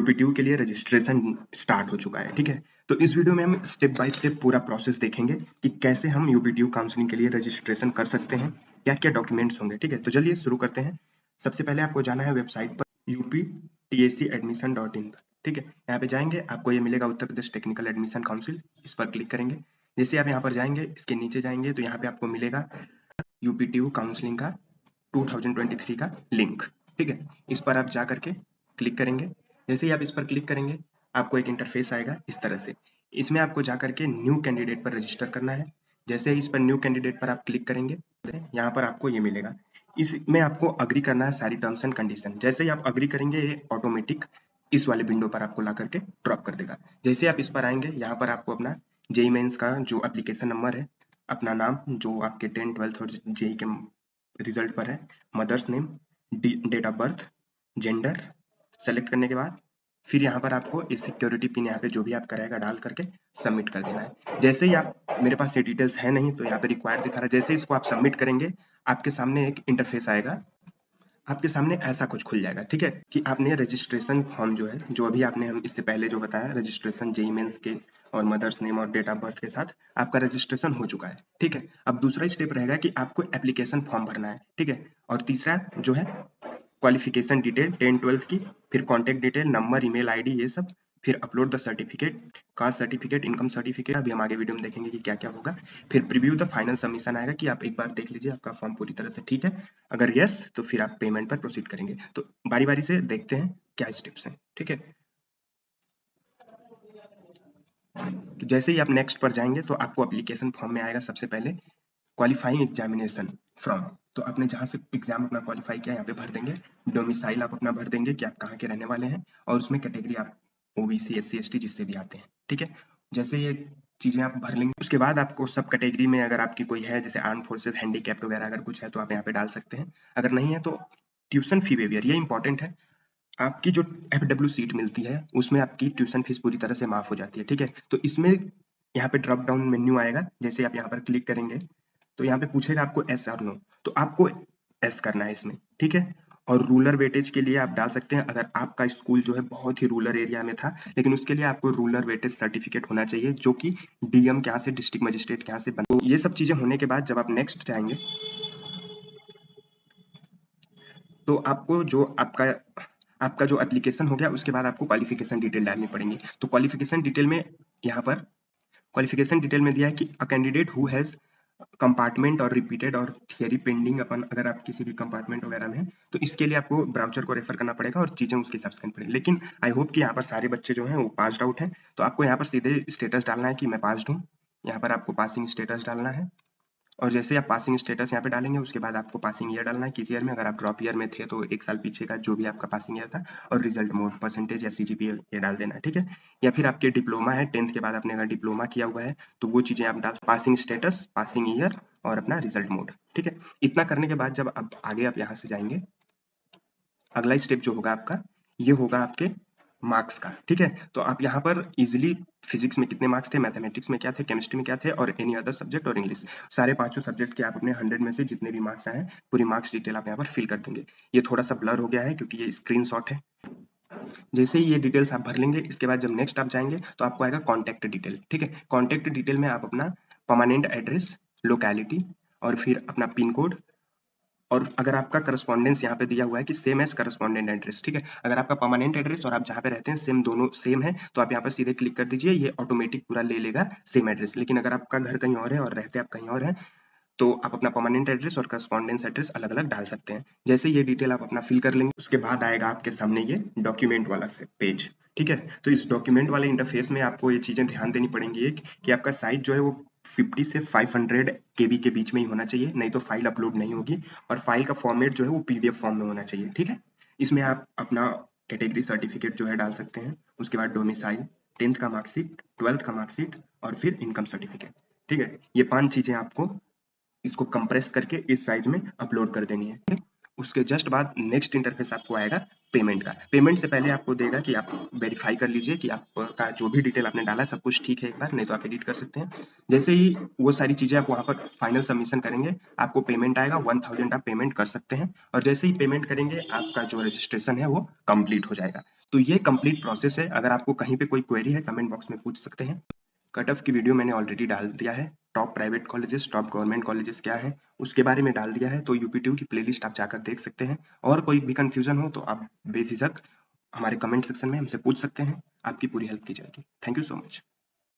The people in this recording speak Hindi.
यूपीटीयू के लिए रजिस्ट्रेशन स्टार्ट हो चुका है। ठीक है, तो इस वीडियो में हम स्टेप बाय स्टेप पूरा प्रोसेस देखेंगे कि कैसे हम यूपीटीयू काउंसलिंग के लिए रजिस्ट्रेशन कर सकते हैं, क्या क्या डॉक्यूमेंट्स होंगे। ठीक है, तो चलिए शुरू करते हैं। सबसे पहले आपको जाना है वेबसाइट पर uptsadmission.in पर। ठीक है, यहाँ पे जाएंगे, आपको ये मिलेगा Uttar Pradesh technical admission council, इस पर क्लिक करेंगे। जैसे आप यहाँ पर जाएंगे, इसके नीचे जाएंगे तो यहाँ पे आपको मिलेगा यूपीटीयू काउंसलिंग का 2023 का लिंक। ठीक है, इस पर आप जा करके क्लिक करेंगे। जैसे ही आप इस पर क्लिक करेंगे, आपको एक इंटरफेस आएगा इस तरह से। इसमें आपको जा करके न्यू कैंडिडेट पर रजिस्टर करना है। जैसे ही इस पर न्यू कैंडिडेट पर आप क्लिक करेंगे, यहाँ पर आपको ये मिलेगा। इसमें आपको अग्री करना है सारी टर्म्स एंड कंडीशन। जैसे ही आप अग्री करेंगे, ये ऑटोमेटिक इस वाले विंडो पर आपको ला करके ड्रॉप कर देगा। जैसे आप इस पर आएंगे, यहाँ पर आपको अपना जेई मेंस का जो एप्लीकेशन नंबर है, अपना नाम जो आपके 10, 12 और जेई के रिजल्ट पर है, mother's name, date of birth, gender select करने के बाद फिर यहाँ पर आपको इस सिक्योरिटी पिन यहाँ पे जो भी आपका रहेगा डाल करके सबमिट कर देना है। जैसे ही आप, मेरे पास ये डिटेल्स है नहीं तो यहाँ पे रिक्वायर्ड दिखा रहा है, जैसे इसको आप सबमिट करेंगे, आपके सामने एक इंटरफेस आएगा। आपके सामने ऐसा कुछ खुल जाएगा। ठीक है, कि आपने रजिस्ट्रेशन फॉर्म जो है, जो अभी आपने हम इससे पहले जो बताया रजिस्ट्रेशन जेई मेंस के और मदर्स नेम और डेट ऑफ बर्थ के साथ आपका रजिस्ट्रेशन हो चुका है। ठीक है, अब दूसरा स्टेप रहेगा कि आपको एप्लीकेशन फॉर्म भरना है। ठीक है, और तीसरा जो है क्वालिफिकेशन डिटेल 10, 12 की, फिर contact detail, number, email ID, ये सब, फिर upload the certificate, caste certificate, income certificate, अभी हम आगे वीडियो में देखेंगे कि क्या क्या होगा। फिर प्रीव्यू द फाइनल सबमिशन आएगा कि आप एक बार देख लीजिए आपका फॉर्म पूरी तरह से ठीक है। अगर यस तो फिर आप पेमेंट पर प्रोसीड करेंगे। तो बारी बारी से देखते हैं क्या स्टेप्स हैं। ठीक है, तो जैसे ही आप नेक्स्ट पर जाएंगे तो आपको एप्लीकेशन फॉर्म में आएगा सबसे पहले क्वालिफाइंग एग्जामिनेशन फ्रॉम। तो आपने जहां से एग्जाम अपना क्वालिफाई किया यहाँ पे भर देंगे। डोमिसाइल आप अपना भर देंगे कि आप कहाँ के रहने वाले हैं, और उसमें कैटेगरी आप ओबीसी, एससी, एसटी जिससे भी आते हैं। ठीक है, जैसे ये चीजें आप भर लेंगे, उसके बाद आपको सब कैटेगरी में अगर आपकी कोई है, जैसे आर्म फोर्सेस, हैंडीकैप्ड वगैरह अगर कुछ है तो आप यहाँ पे डाल सकते हैं। अगर नहीं है तो ट्यूशन फी वेवियर, ये इंपॉर्टेंट है। आपकी जो एफडब्ल्यू सीट मिलती है उसमें आपकी ट्यूशन फीस पूरी तरह से माफ हो जाती है। ठीक है, तो इसमें यहाँ पे ड्रॉप डाउन मेन्यू आएगा। जैसे आप यहाँ पर क्लिक करेंगे तो यहाँ पे पूछेगा आपको एस और नो, तो आपको एस करना है इसमें। ठीक है, और रूरल वेटेज के लिए आप डाल सकते हैं, अगर आपका स्कूल जो है बहुत ही रूरल एरिया में था, लेकिन उसके लिए आपको रूरल वेटेज सर्टिफिकेट होना चाहिए जो कि डीएम के यहाँ से, डिस्ट्रिक्ट मजिस्ट्रेट के यहाँ से बन। तो ये सब चीजें होने के बाद जब आप नेक्स्ट जाएंगे तो आपको जो आपका जो एप्लीकेशन हो गया, उसके बाद आपको क्वालिफिकेशन डिटेल डालनी पड़ेगी। तो क्वालिफिकेशन डिटेल में यहाँ पर क्वालिफिकेशन डिटेल में दिया है कि a candidate who has compartment और रिपीटेड और थियरी पेंडिंग अपन, अगर आप किसी भी कंपार्टमेंट वगैरह में हैं तो इसके लिए आपको ब्राउचर को रेफर करना पड़ेगा और चीजें उसके हिसाब से करनी पड़ेगी। लेकिन आई होप कि यहाँ पर सारे बच्चे जो हैं वो पास्ड आउट हैं, तो आपको यहाँ पर सीधे स्टेटस डालना है कि मैं पास्ड हूँ। यहाँ पर आपको पासिंग स्टेटस डालना है, और जैसे आप पासिंग स्टेटस यहाँ पे डालेंगे उसके बाद आपको पासिंग ईयर डालना है, किस ईयर में, अगर आप ड्रॉप ईयर में थे तो एक साल पीछे का जो भी आपका पासिंग ईयर था, और रिजल्ट मोड, परसेंटेज या सीजीपीए ये डाल देना है। ठीक है, या फिर आपके डिप्लोमा है 10th के बाद आपने अगर डिप्लोमा किया हुआ है तो वो चीजें आप डाल, पासिंग स्टेटस, पासिंग ईयर और अपना रिजल्ट मोड। ठीक है, इतना करने के बाद जब अब आगे आप यहाँ से जाएंगे, अगला स्टेप जो होगा आपका, ये होगा आपके मार्क्स का। ठीक है, तो आप यहाँ पर इजिली फिजिक्स में कितने मार्क्स थे, मैथमेटिक्स में क्या थे, केमिस्ट्री में क्या थे, और एनी अदर सब्जेक्ट और इंग्लिश, सारे पांचों सब्जेक्ट के आप अपने 100 में से जितने भी मार्क्स आए पूरी मार्क्स डिटेल आप यहाँ पर फिल कर देंगे। ये थोड़ा सा ब्लर हो गया है क्योंकि ये स्क्रीनशॉट है। जैसे ही ये डिटेल्स आप भर लेंगे, इसके बाद जब नेक्स्ट आप जाएंगे तो आपको आएगा कॉन्टेक्ट डिटेल। ठीक है, कॉन्टेक्ट डिटेल में आप अपना परमानेंट एड्रेस, लोकेलिटी, और फिर अपना पिन कोड, और अगर आपका करस्पॉन्डेंस यहाँ पे दिया हुआ है कि सेम एज करस्पॉन्डेंट एड्रेस। ठीक है, अगर आपका परमानेंट एड्रेस और आप जहाँ पे रहते हैं सेम, दोनों सेम है, तो आप यहाँ पर सीधे क्लिक कर दीजिए, ये ऑटोमेटिक पूरा ले लेगा सेम एड्रेस। लेकिन अगर आपका घर कहीं और है और रहते आप कहीं और हैं तो आप अपना परमानेंट एड्रेस और करस्पॉन्डेंस एड्रेस अलग अलग डाल सकते हैं। जैसे ये डिटेल आप अपना फिल कर लेंगे, उसके बाद आएगा आपके सामने ये डॉक्यूमेंट वाला से पेज। ठीक है, तो इस डॉक्यूमेंट वाले इंटरफेस में आपको ये चीजें ध्यान देनी पड़ेंगी। एक कि आपका साइज जो है वो 50 से 500 केबी के बीच में ही होना चाहिए, नहीं तो फाइल अपलोड नहीं होगी, और फाइल का फॉर्मेट जो है वो पीडीएफ फॉर्म में होना चाहिए। ठीक है, इसमें आप अपना कैटेगरी सर्टिफिकेट जो है डाल सकते हैं, उसके बाद डोमिसाइल, 10th का मार्कशीट, 12th का मार्कशीट, और फिर इनकम सर्टिफिकेट। ठीक है, ये 5 चीजें आपको इसको कंप्रेस करके इस साइज में अपलोड कर देनी है। उसके जस्ट बाद नेक्स्ट इंटरफेस आपको आएगा पेमेंट का। पेमेंट से पहले आपको देगा कि आप वेरीफाई कर लीजिए कि आपका जो भी डिटेल आपने डाला सब कुछ ठीक है एक बार, नहीं तो आप एडिट कर सकते हैं। जैसे ही वो सारी चीजें आप वहां पर फाइनल सबमिशन करेंगे, आपको पेमेंट आएगा, 1000 आप पेमेंट कर सकते हैं, और जैसे ही पेमेंट करेंगे आपका जो रजिस्ट्रेशन है वो कंप्लीट हो जाएगा। तो ये कंप्लीट प्रोसेस है। अगर आपको कहीं पे कोई क्वेरी है कमेंट बॉक्स में पूछ सकते हैं। कट ऑफ की वीडियो मैंने ऑलरेडी डाल दिया है। Top private colleges, top government colleges क्या है उसके बारे में डाल दिया है, तो यूपीट्यूब की प्लेलिस्ट आप जाकर देख सकते हैं। और कोई भी कंफ्यूजन हो तो आप बेझिझक हमारे कमेंट सेक्शन में हमसे पूछ सकते हैं, आपकी पूरी हेल्प की जाएगी। Thank you so much.